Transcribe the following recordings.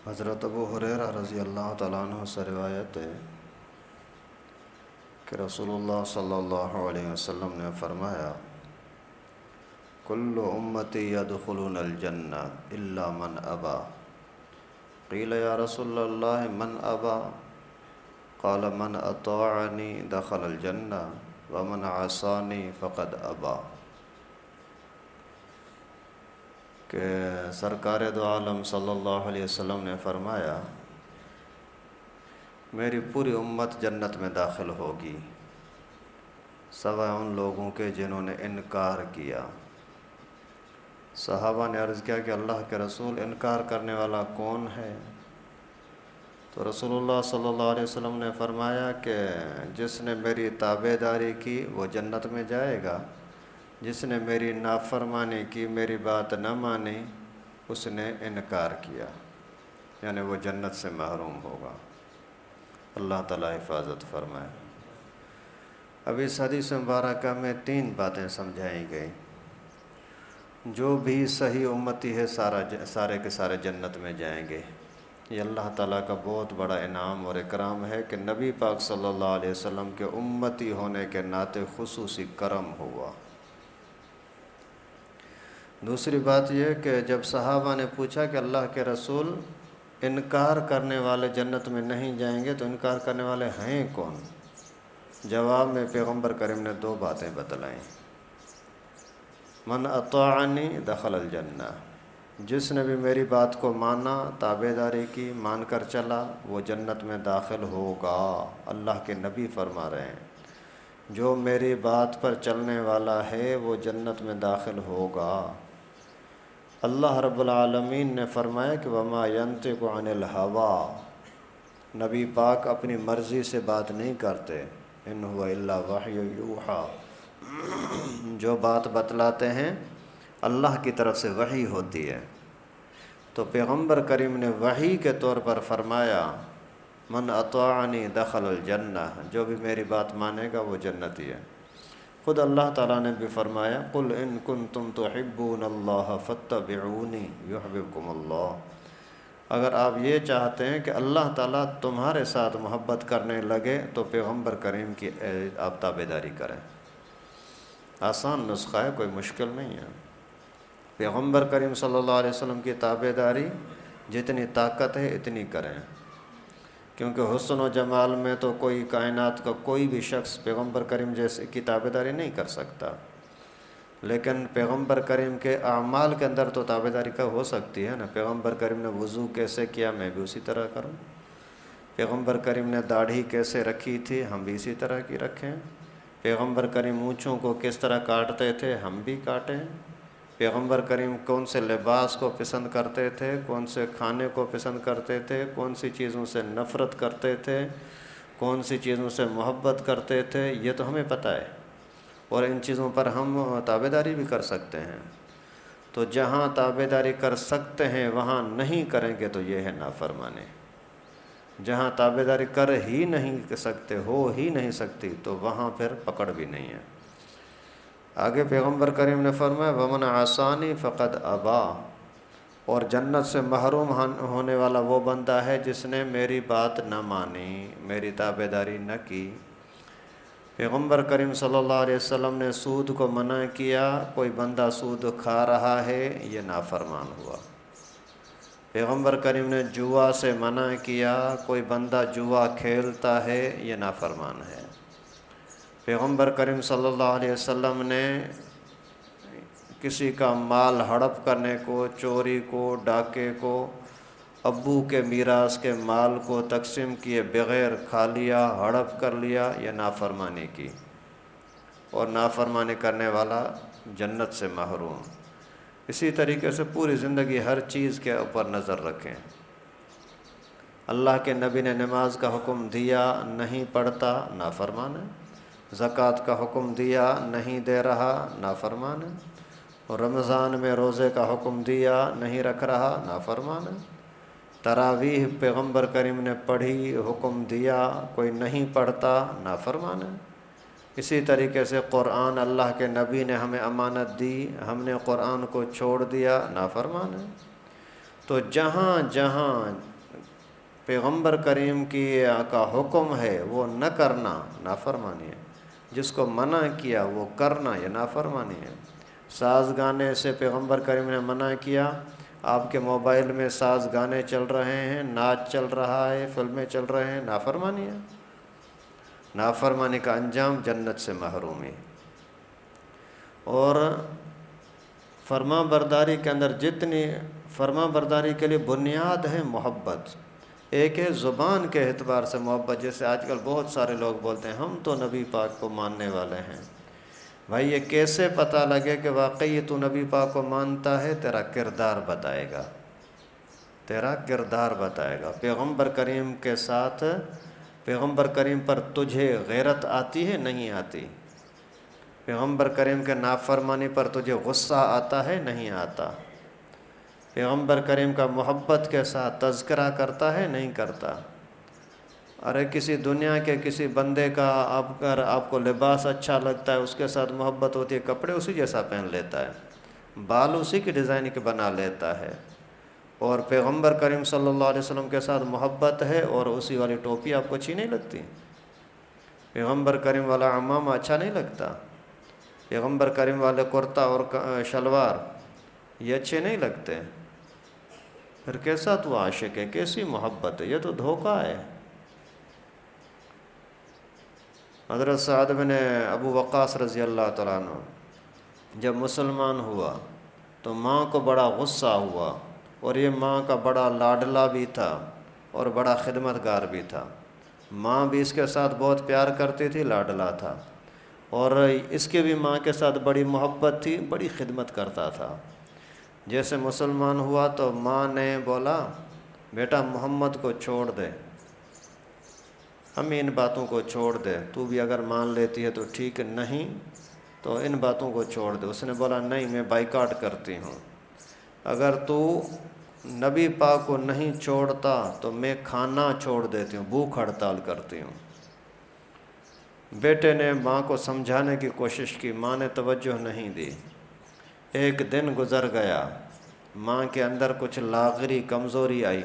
حضرت ابو ہریرہ رضی اللہ تعالیٰ عنہ سے روایت ہے کہ رسول اللہ صلی اللہ علیہ وسلم نے فرمایا، کل امتی یدخلون الجنہ الا من ابا، قیل یا رسول اللہ من ابا، قال من اطاعنی دخل الجنہ ومن عصانی فقد ابا۔ کہ سرکار دو عالم صلی اللہ علیہ وسلم نے فرمایا، میری پوری امت جنت میں داخل ہوگی سوائے ان لوگوں کے جنہوں نے انکار کیا۔ صحابہ نے عرض کیا کہ اللہ کے رسول، انکار کرنے والا کون ہے؟ تو رسول اللہ صلی اللہ علیہ وسلم نے فرمایا کہ جس نے میری تابع داری کی وہ جنت میں جائے گا، جس نے میری نافرمانی کی، میری بات نہ مانی، اس نے انکار کیا، یعنی وہ جنت سے محروم ہوگا۔ اللہ تعالیٰ حفاظت فرمائے۔ اب اس حدیث مبارکہ میں 3 باتیں سمجھائی گئی۔ جو بھی صحیح امتی ہے سارے کے سارے جنت میں جائیں گے۔ یہ اللہ تعالیٰ کا بہت بڑا انعام اور اکرام ہے کہ نبی پاک صلی اللہ علیہ وسلم کے امتی ہونے کے ناطے خصوصی کرم ہوا۔ دوسری بات یہ کہ جب صحابہ نے پوچھا کہ اللہ کے رسول، انکار کرنے والے جنت میں نہیں جائیں گے تو انکار کرنے والے ہیں کون؟ جواب میں پیغمبر کریم نے 2 باتیں بتلائیں۔ من اطاعنی دخل الجنہ، جس نے بھی میری بات کو مانا، تابع داری کی، مان کر چلا، وہ جنت میں داخل ہوگا۔ اللہ کے نبی فرما رہے ہیں جو میری بات پر چلنے والا ہے وہ جنت میں داخل ہوگا۔ اللہ رب العالمین نے فرمایا کہ وما ینطق عن الہویٰ، نبی پاک اپنی مرضی سے بات نہیں کرتے، ان هو الا وحی یوحیٰ، جو بات بتلاتے ہیں اللہ کی طرف سے وحی ہوتی ہے۔ تو پیغمبر کریم نے وحی کے طور پر فرمایا، من اطاعنی دخل الجنہ، جو بھی میری بات مانے گا وہ جنتی ہے۔ خود اللہ تعالیٰ نے بھی فرمایا، قل ان کنتم تحبون اللہ فاتبعونی یحببکم اللہ، اگر آپ یہ چاہتے ہیں کہ اللہ تعالیٰ تمہارے ساتھ محبت کرنے لگے تو پیغمبر کریم کی آپ تابع داری کریں۔ آسان نسخہ ہے، کوئی مشکل نہیں ہے۔ پیغمبر کریم صلی اللہ علیہ وسلم کی تابع داری جتنی طاقت ہے اتنی کریں، کیونکہ حسن و جمال میں تو کوئی کائنات کا کوئی بھی شخص پیغمبر کریم جیسے کی تابع داری نہیں کر سکتا، لیکن پیغمبر کریم کے اعمال کے اندر تو تابع داری کا ہو سکتی ہے نا۔ پیغمبر کریم نے وضو کیسے کیا، میں بھی اسی طرح کروں۔ پیغمبر کریم نے داڑھی کیسے رکھی تھی، ہم بھی اسی طرح کی رکھیں۔ پیغمبر کریم مونچھوں کو کس طرح کاٹتے تھے، ہم بھی کاٹیں۔ پیغمبر کریم کون سے لباس کو پسند کرتے تھے، کون سے کھانے کو پسند کرتے تھے، کون سی چیزوں سے نفرت کرتے تھے، کون سی چیزوں سے محبت کرتے تھے، یہ تو ہمیں پتہ ہے، اور ان چیزوں پر ہم تابع داری بھی کر سکتے ہیں۔ تو جہاں تابع داری کر سکتے ہیں وہاں نہیں کریں گے تو یہ ہے نافرمانی۔ جہاں تابع داری کر ہی نہیں سکتے، ہو ہی نہیں سکتی، تو وہاں پھر پکڑ بھی نہیں ہے۔ آگے پیغمبر کریم نے فرمایا، ومن عصانی فقد ابا، اور جنت سے محروم ہونے والا وہ بندہ ہے جس نے میری بات نہ مانی، میری تابع داری نہ کی۔ پیغمبر کریم صلی اللہ علیہ وسلم نے سود کو منع کیا، کوئی بندہ سود کھا رہا ہے یہ نافرمان ہوا۔ پیغمبر کریم نے جوا سے منع کیا، کوئی بندہ جوا کھیلتا ہے یہ نافرمان ہے۔ پیغمبر کریم صلی اللہ علیہ وسلم نے کسی کا مال ہڑپ کرنے کو، چوری کو، ڈاکے کو، ابو کے میراث کے مال کو تقسیم کیے بغیر کھا لیا، ہڑپ کر لیا، یہ نافرمانی کی، اور نافرمانی کرنے والا جنت سے محروم۔ اسی طریقے سے پوری زندگی ہر چیز کے اوپر نظر رکھیں۔ اللہ کے نبی نے نماز کا حکم دیا، نہیں پڑھتا، نافرمان ہے۔ زکوٰۃ کا حکم دیا، نہیں دے رہا، نافرمان ہے۔ اور رمضان میں روزے کا حکم دیا، نہیں رکھ رہا، نافرمان ہے۔ تراویح پیغمبر کریم نے پڑھی، حکم دیا، کوئی نہیں پڑھتا، نافرمان ہے۔ اسی طریقے سے قرآن اللہ کے نبی نے ہمیں امانت دی، ہم نے قرآن کو چھوڑ دیا، نافرمان ہے۔ تو جہاں جہاں پیغمبر کریم کا حکم ہے وہ نہ کرنا نافرمانی ہے، جس کو منع کیا وہ کرنا یہ نافرمانی ہے۔ ساز گانے سے پیغمبر کریم نے منع کیا، آپ کے موبائل میں ساز گانے چل رہے ہیں، ناچ چل رہا ہے، فلمیں چل رہے ہیں، نافرمانی ہے۔ نافرمانی کا انجام جنت سے محرومی۔ اور فرما برداری کے اندر جتنی فرما برداری کے لیے بنیاد ہے محبت، ایک ہے زبان کے اعتبار سے محبت، جیسے آج کل بہت سارے لوگ بولتے ہیں ہم تو نبی پاک کو ماننے والے ہیں۔ بھائی یہ کیسے پتہ لگے کہ واقعی تو نبی پاک کو مانتا ہے؟ تیرا کردار بتائے گا، تیرا کردار بتائے گا۔ پیغمبر کریم کے ساتھ، پیغمبر کریم پر تجھے غیرت آتی ہے نہیں آتی؟ پیغمبر کریم کے نافرمانی پر تجھے غصہ آتا ہے نہیں آتا؟ پیغمبر کریم کا محبت کے ساتھ تذکرہ کرتا ہے نہیں کرتا؟ ارے کسی دنیا کے کسی بندے کا اگر آپ کو لباس اچھا لگتا ہے، اس کے ساتھ محبت ہوتی ہے، کپڑے اسی جیسا پہن لیتا ہے، بال اسی کی ڈیزائن کے بنا لیتا ہے، اور پیغمبر کریم صلی اللہ علیہ وسلم کے ساتھ محبت ہے اور اسی والی ٹوپی آپ کو اچھی نہیں لگتی؟ پیغمبر کریم والا عمامہ اچھا نہیں لگتا؟ پیغمبر کریم والے کرتا اور شلوار یہ اچھے نہیں لگتے؟ پھر کیسا تو عاشق ہے، کیسی محبت ہے؟ یہ تو دھوکہ ہے۔ حضرت سعد بن ابو وقاص رضی اللہ تعالیٰ عنہ جب مسلمان ہوا تو ماں کو بڑا غصہ ہوا، اور یہ ماں کا بڑا لاڈلا بھی تھا اور بڑا خدمتگار بھی تھا۔ ماں بھی اس کے ساتھ بہت پیار کرتی تھی، لاڈلا تھا، اور اس کے بھی ماں کے ساتھ بڑی محبت تھی، بڑی خدمت کرتا تھا۔ جیسے مسلمان ہوا تو ماں نے بولا بیٹا محمد کو چھوڑ دے، ہمیں ان باتوں کو چھوڑ دے، تو بھی اگر مان لیتی ہے تو ٹھیک، نہیں تو ان باتوں کو چھوڑ دے۔ اس نے بولا نہیں، میں بائیکاٹ کرتی ہوں، اگر تو نبی پاک کو نہیں چھوڑتا تو میں کھانا چھوڑ دیتی ہوں، بھوک ہڑتال کرتی ہوں۔ بیٹے نے ماں کو سمجھانے کی کوشش کی، ماں نے توجہ نہیں دی۔ ایک دن گزر گیا، ماں کے اندر کچھ لاغری کمزوری آئی،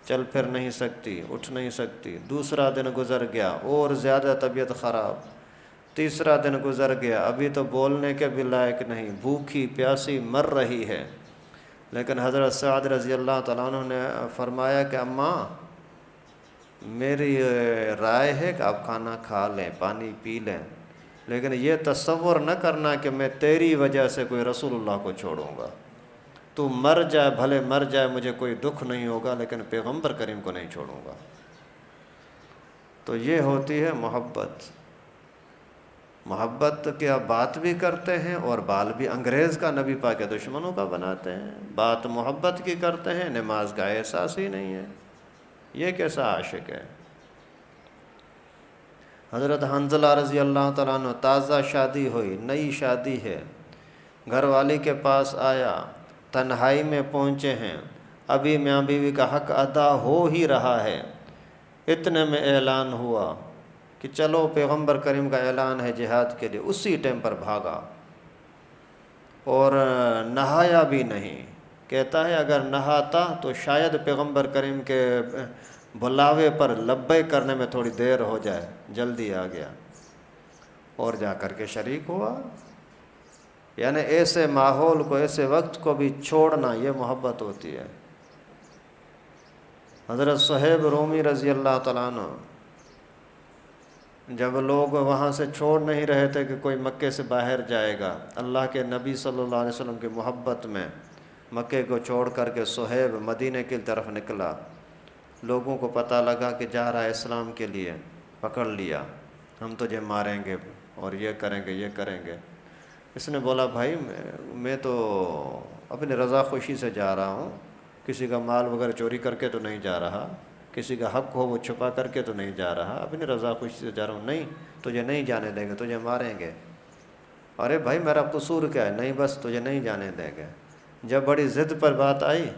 چل پھر نہیں سکتی، اٹھ نہیں سکتی۔ دوسرا دن گزر گیا، اور زیادہ طبیعت خراب۔ تیسرا دن گزر گیا، ابھی تو بولنے کے بھی لائق نہیں، بھوکی پیاسی مر رہی ہے۔ لیکن حضرت سعد رضی اللہ تعالیٰ عنہ نے فرمایا کہ اماں میری رائے ہے کہ آپ کھانا کھا لیں، پانی پی لیں، لیکن یہ تصور نہ کرنا کہ میں تیری وجہ سے کوئی رسول اللہ کو چھوڑوں گا۔ تو مر جائے، بھلے مر جائے، مجھے کوئی دکھ نہیں ہوگا، لیکن پیغمبر کریم کو نہیں چھوڑوں گا۔ تو یہ ہوتی ہے محبت۔ محبت کی آپ بات بھی کرتے ہیں اور بال بھی انگریز کا نبی پاک کے دشمنوں کا بناتے ہیں، بات محبت کی کرتے ہیں، نماز کا احساس ہی نہیں ہے، یہ کیسا عاشق ہے؟ حضرت حنظلہ رضی اللہ تعالیٰ عنہ تازہ شادی ہوئی، نئی شادی ہے، گھر والی کے پاس آیا، تنہائی میں پہنچے ہیں، ابھی میاں بیوی کا حق ادا ہو ہی رہا ہے، اتنے میں اعلان ہوا کہ چلو پیغمبر کریم کا اعلان ہے جہاد کے لیے۔ اسی ٹائم پر بھاگا، اور نہایا بھی نہیں۔ کہتا ہے اگر نہاتا تو شاید پیغمبر کریم کے بلاوے پر لبیک کرنے میں تھوڑی دیر ہو جائے، جلدی آ گیا اور جا کر کے شریک ہوا۔ یعنی ایسے ماحول کو، ایسے وقت کو بھی چھوڑنا، یہ محبت ہوتی ہے۔ حضرت صہیب رومی رضی اللہ تعالیٰ عنہ جب لوگ وہاں سے چھوڑ نہیں رہے تھے کہ کوئی مکے سے باہر جائے گا، اللہ کے نبی صلی اللہ علیہ وسلم کی محبت میں مکے کو چھوڑ کر کے صہیب مدینے کی طرف نکلا۔ لوگوں کو پتہ لگا کہ جا رہا ہے اسلام کے لیے، پکڑ لیا، ہم تجھے ماریں گے اور یہ کریں گے، یہ کریں گے۔ اس نے بولا بھائی میں تو اپنی رضا خوشی سے جا رہا ہوں، کسی کا مال وغیرہ چوری کر کے تو نہیں جا رہا، کسی کا حق ہو وہ چھپا کر کے تو نہیں جا رہا، اپنی رضا خوشی سے جا رہا ہوں۔ نہیں، تجھے نہیں جانے دیں گے، تجھے ماریں گے۔ ارے بھائی میرا قصور کیا ہے؟ نہیں بس تجھے نہیں جانے دیں گے۔ جب بڑی ضد پر بات آئی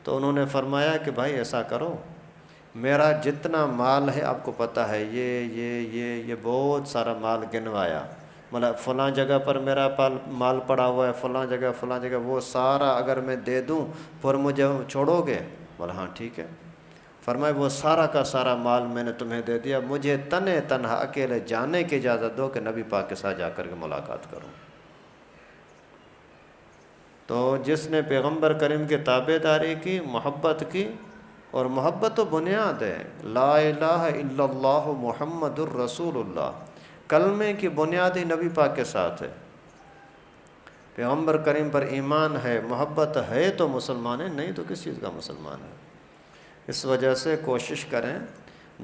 تو انہوں نے فرمایا کہ بھائی ایسا کرو، میرا جتنا مال ہے آپ کو پتہ ہے، یہ بہت سارا مال گنوایا، مطلب فلاں جگہ پر میرا مال پڑا ہوا ہے، فلاں جگہ، وہ سارا اگر میں دے دوں پھر مجھے چھوڑو گے؟ بولا ہاں ٹھیک ہے۔ فرمائے وہ سارا کا سارا مال میں نے تمہیں دے دیا، مجھے تنہا تنہا اکیلے جانے کی اجازت دو کہ نبی پاک کے ساتھ جا کر کے ملاقات کروں۔ تو جس نے پیغمبر کریم کی تابع داری کی، محبت کی، اور محبت تو بنیاد ہے، لا الہ الا اللہ محمد الرسول اللہ، کلمے کی بنیاد ہی نبی پاک کے ساتھ ہے۔ پیغمبر کریم پر ایمان ہے، محبت ہے تو مسلمان ہے، نہیں تو کس چیز کا مسلمان ہے۔ اس وجہ سے کوشش کریں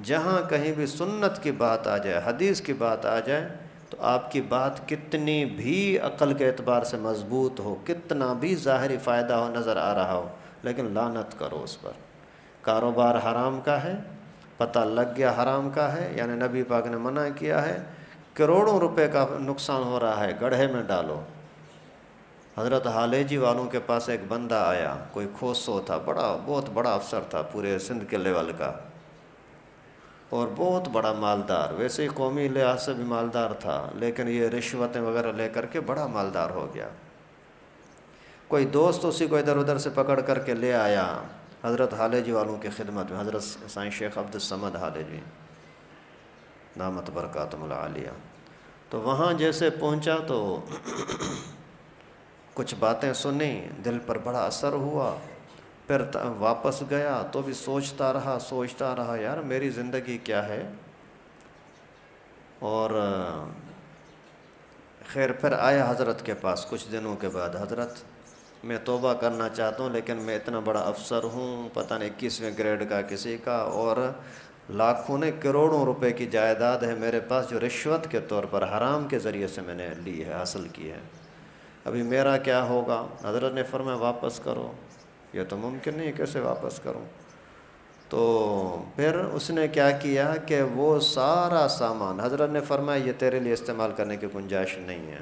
جہاں کہیں بھی سنت کی بات آ جائے، حدیث کی بات آ جائے، تو آپ کی بات کتنی بھی عقل کے اعتبار سے مضبوط ہو، کتنا بھی ظاہری فائدہ ہو نظر آ رہا ہو، لیکن لعنت کرو اس پر۔ کاروبار حرام کا ہے، پتہ لگ گیا حرام کا ہے، یعنی نبی پاک نے منع کیا ہے، کروڑوں روپے کا نقصان ہو رہا ہے، گڑھے میں ڈالو۔ حضرت حالیجی والوں کے پاس ایک بندہ آیا، کوئی کھوسو تھا، بہت بڑا افسر تھا پورے سندھ کے لیول کا، اور بہت بڑا مالدار، ویسے ہی قومی لحاظ سے بھی مالدار تھا، لیکن یہ رشوتیں وغیرہ لے کر کے بڑا مالدار ہو گیا۔ کوئی دوست اسی کو ادھر ادھر سے پکڑ کر کے لے آیا حضرت حالیجی والوں کی خدمت میں، حضرت سائیں شیخ عبد الصمد حالیجی دامت برکاتہم العالیہ۔ تو وہاں جیسے پہنچا تو کچھ باتیں سنی، دل پر بڑا اثر ہوا، پھر واپس گیا تو بھی سوچتا رہا یار میری زندگی کیا ہے۔ اور خیر پھر آیا حضرت کے پاس کچھ دنوں کے بعد، حضرت میں توبہ کرنا چاہتا ہوں، لیکن میں اتنا بڑا افسر ہوں، پتہ نہیں 21ویں گریڈ کا کسی کا، اور لاکھوں نے کروڑوں روپے کی جائیداد ہے میرے پاس جو رشوت کے طور پر حرام کے ذریعے سے میں نے لی ہے، حاصل کی ہے، ابھی میرا کیا ہوگا؟ حضرت نے فرمایا واپس کرو۔ یہ تو ممکن نہیں، کیسے واپس کروں؟ تو پھر اس نے کیا کیا کہ وہ سارا سامان، حضرت نے فرمایا یہ تیرے لیے استعمال کرنے کی گنجائش نہیں ہے۔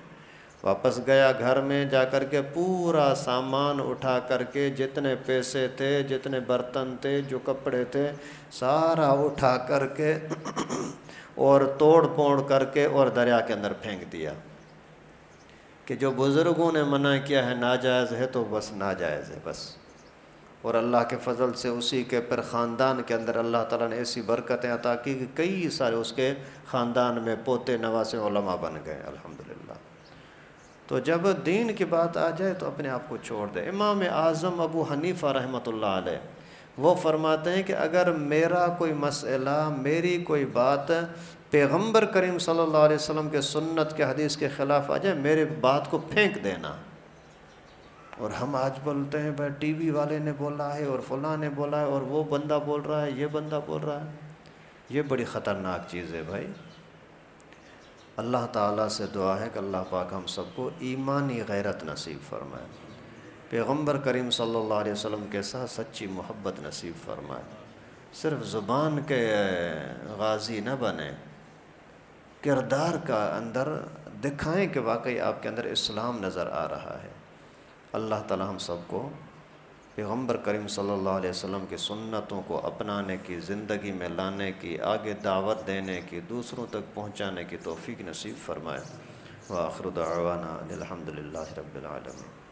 واپس گیا گھر میں، جا کر کے پورا سامان اٹھا کر کے، جتنے پیسے تھے، جتنے برتن تھے، جو کپڑے تھے، سارا اٹھا کر کے اور توڑ پھوڑ کر کے اور دریا کے اندر پھینک دیا کہ جو بزرگوں نے منع کیا ہے ناجائز ہے تو بس ناجائز ہے بس۔ اور اللہ کے فضل سے اسی کے پھر خاندان کے اندر اللہ تعالیٰ نے ایسی برکتیں عطا کی کہ کئی سارے اس کے خاندان میں پوتے نواسے علماء بن گئے الحمدللہ۔ تو جب دین کی بات آ جائے تو اپنے آپ کو چھوڑ دے۔ امام اعظم ابو حنیفہ رحمۃ اللہ علیہ وہ فرماتے ہیں کہ اگر میرا کوئی مسئلہ، میری کوئی بات پیغمبر کریم صلی اللہ علیہ وسلم کے سنت کے حدیث کے خلاف آ جائے، میرے بات کو پھینک دینا۔ اور ہم آج بولتے ہیں بھائی ٹی وی والے نے بولا ہے اور فلاں نے بولا ہے اور وہ بندہ بول رہا ہے، یہ بندہ بول رہا ہے، یہ بڑی خطرناک چیز ہے بھائی۔ اللہ تعالیٰ سے دعا ہے کہ اللہ پاک ہم سب کو ایمانی غیرت نصیب فرمائے، پیغمبر کریم صلی اللہ علیہ وسلم کے ساتھ سچی محبت نصیب فرمائے، صرف زبان کے غازی نہ بنے، کردار کا اندر دکھائیں کہ واقعی آپ کے اندر اسلام نظر آ رہا ہے۔ اللہ تعالیٰ ہم سب کو پیغمبر کریم صلی اللہ علیہ وسلم کی سنتوں کو اپنانے کی، زندگی میں لانے کی، آگے دعوت دینے کی، دوسروں تک پہنچانے کی توفیق نصیب فرمائے۔ وآخر دعوانا الحمد للہ رب العالمین۔